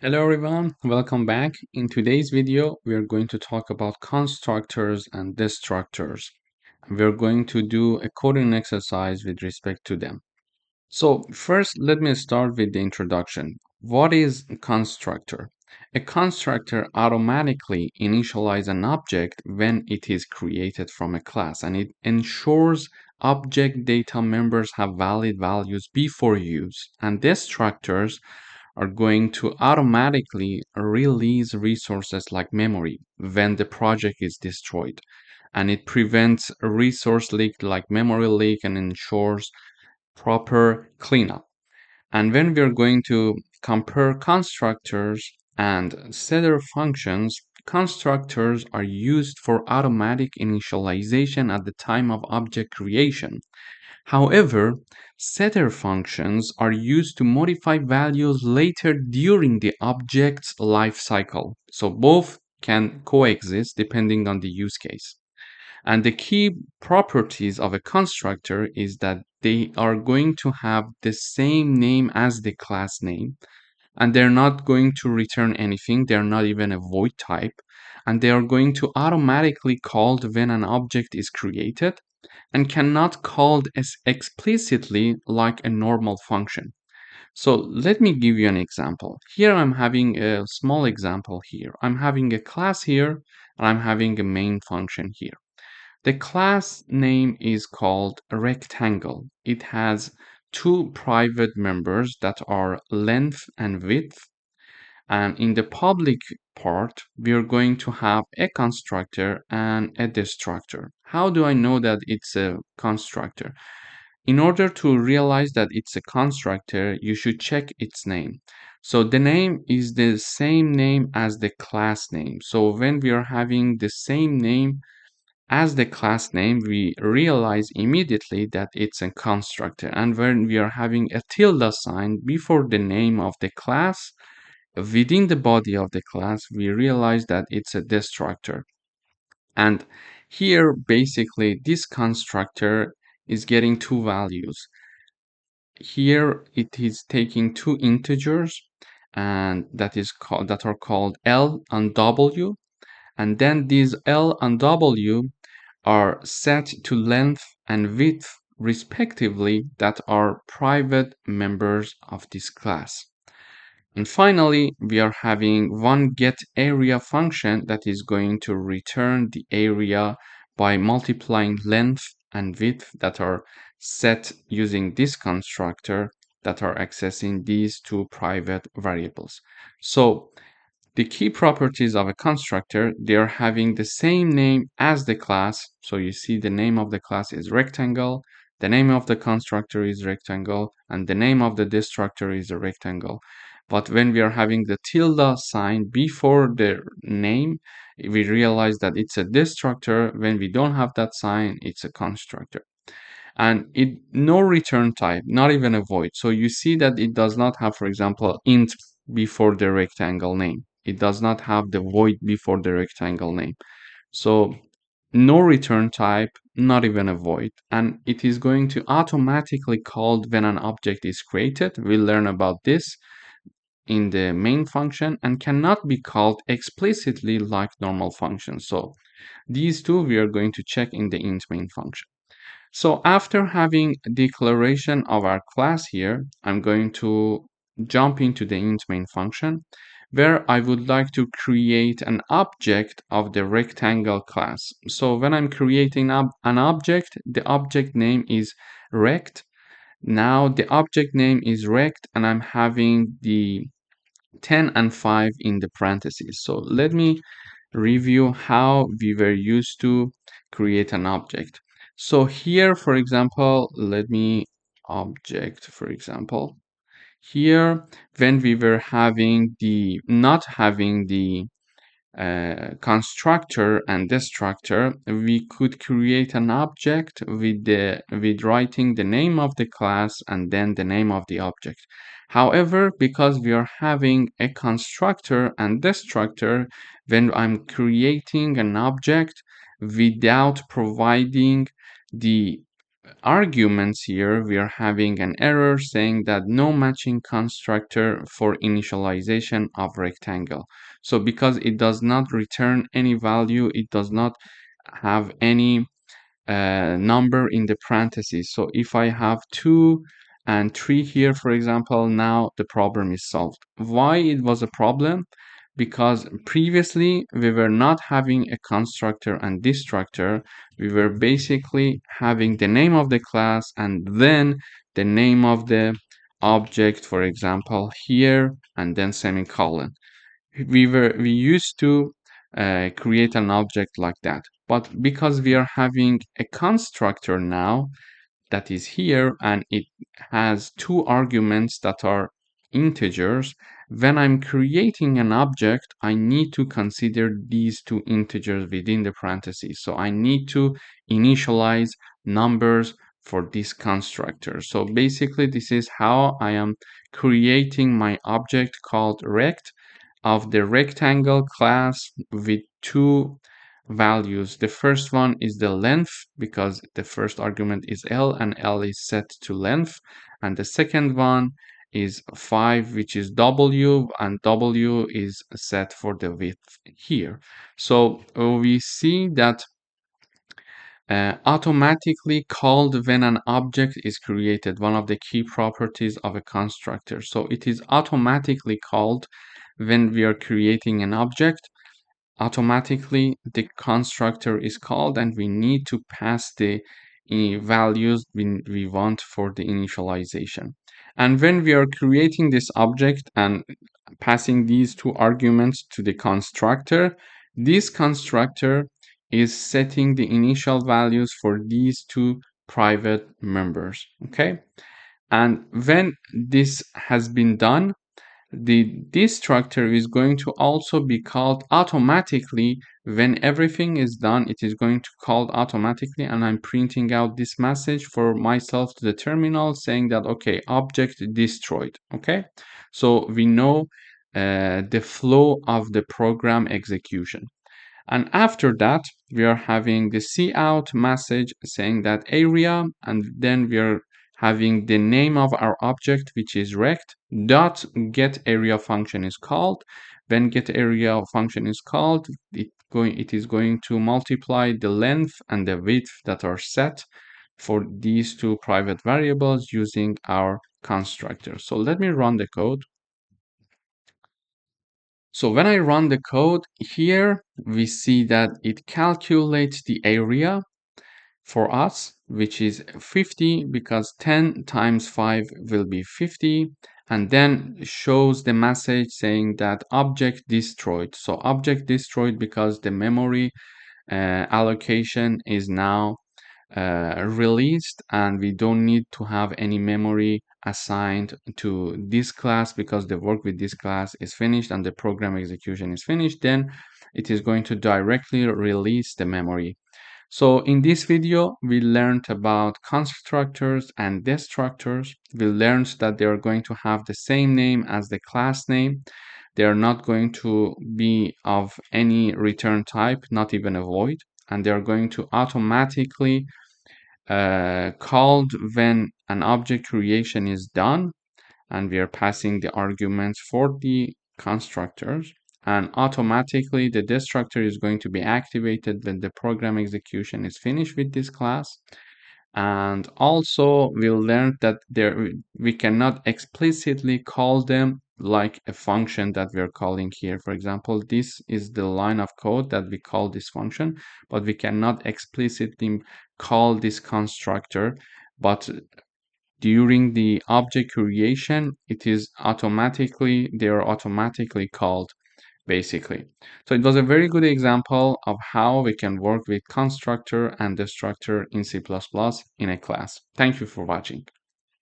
Hello everyone, welcome back. In today's video, we are going to talk about constructors and destructors. We're going to do a coding exercise with respect to them. So first, let me start with the introduction. What is a constructor? A constructor automatically initializes an object when it is created from a class, and it ensures object data members have valid values before use. And destructors are going to automatically release resources like memory when the project is destroyed. And it prevents a resource leak like memory leak and ensures proper cleanup. And when we're going to compare constructors and setter functions, constructors are used for automatic initialization at the time of object creation. However, setter functions are used to modify values later during the object's life cycle. So both can coexist depending on the use case. And the key properties of a constructor is that they are going to have the same name as the class name, and they're not going to return anything. They're not even a void type, and they are going to automatically called when an object is created and cannot called as explicitly like a normal function. So let me give you an example. Here I'm having a small example here. I'm having a class here and I'm having a main function here. The class name is called rectangle. It has two private members that are length and width. And in the public part, we are going to have a constructor and a destructor. How do I know that it's a constructor? In order to realize that it's a constructor, you should check its name. So the name is the same name as the class name. So when we are having the same name as the class name, we realize immediately that it's a constructor. And when we are having a tilde sign before the name of the class, within the body of the class, we realize that it's a destructor. And here, basically, this constructor is getting two values. Here, it is taking two integers, and that are called L and W. And then these L and W are set to length and width respectively that are private members of this class. And finally, we are having one getArea function that is going to return the area by multiplying length and width that are set using this constructor that are accessing these two private variables. So the key properties of a constructor, they are having the same name as the class. So you see the name of the class is rectangle, the name of the constructor is rectangle, and the name of the destructor is a rectangle. But when we are having the tilde sign before the name, we realize that it's a destructor. When we don't have that sign, it's a constructor. And it no return type, not even a void. So you see that it does not have, for example, int before the rectangle name. It does not have the void before the rectangle name. So no return type, not even a void. And it is going to automatically called when an object is created. We'll learn about this in the main function and cannot be called explicitly like normal functions. So these two we are going to check in the int main function. So after having declaration of our class here, I'm going to jump into the int main function where I would like to create an object of the rectangle class. So when I'm creating an object, the object name is rect. Now the object name is rect and I'm having the 10 and 5 in the parentheses. So let me review how we were used to create an object. So here, for example, let me object, for example, here when we were having the not having the constructor and destructor, we could create an object with writing the name of the class and then the name of the object. However, because we are having a constructor and destructor, when I'm creating an object without providing the arguments here, we are having an error saying that no matching constructor for initialization of rectangle. So because it does not return any value, it does not have any number in the parentheses. So if I have 2 and 3 here, for example, now the problem is solved. Why it was a problem? Because previously we were not having a constructor and destructor. We were basically having the name of the class and then the name of the object, for example, here, and then semicolon. We used to create an object like that, but because we are having a constructor now that is here and it has 2 arguments that are integers, when I'm creating an object, I need to consider these 2 integers within the parentheses. So I need to initialize numbers for this constructor. So basically this is how I am creating my object called rect of the rectangle class with 2 values. The first one is the length because the first argument is L and L is set to length. And the second one is 5, which is W, and W is set for the width here. So we see that automatically called when an object is created, one of the key properties of a constructor. So it is automatically called when we are creating an object. Automatically the constructor is called and we need to pass the values we want for the initialization. And when we are creating this object and passing these 2 arguments to the constructor, this constructor is setting the initial values for these 2 private members. Okay, and when this has been done, the destructor is going to also be called automatically. When everything is done, it is going to call automatically, and I'm printing out this message for myself to the terminal saying that okay, object destroyed. Okay, so we know the flow of the program execution. And after that, we are having the cout message saying that area, and then we are having the name of our object, which is rect. Dot get area function is called. When get area function is called, it is going to multiply the length and the width that are set for these 2 private variables using our constructor. So let me run the code. So when I run the code here, we see that it calculates the area for us, which is 50 because 10 times 5 will be 50, and then shows the message saying that object destroyed. So object destroyed because the memory allocation is now released and we don't need to have any memory assigned to this class because the work with this class is finished and the program execution is finished. Then it is going to directly release the memory. So in this video, we learned about constructors and destructors. We learned that they are going to have the same name as the class name. They are not going to be of any return type, not even a void, and they are going to automatically called when an object creation is done, and we are passing the arguments for the constructors, and automatically the destructor is going to be activated when the program execution is finished with this class. And also we learned that we cannot explicitly call them like a function that we are calling here. For example, this is the line of code that we call this function, but we cannot explicitly call this constructor. But during the object creation, they are automatically called basically. So it was a very good example of how we can work with constructor and destructor in C++ in a class. Thank you for watching.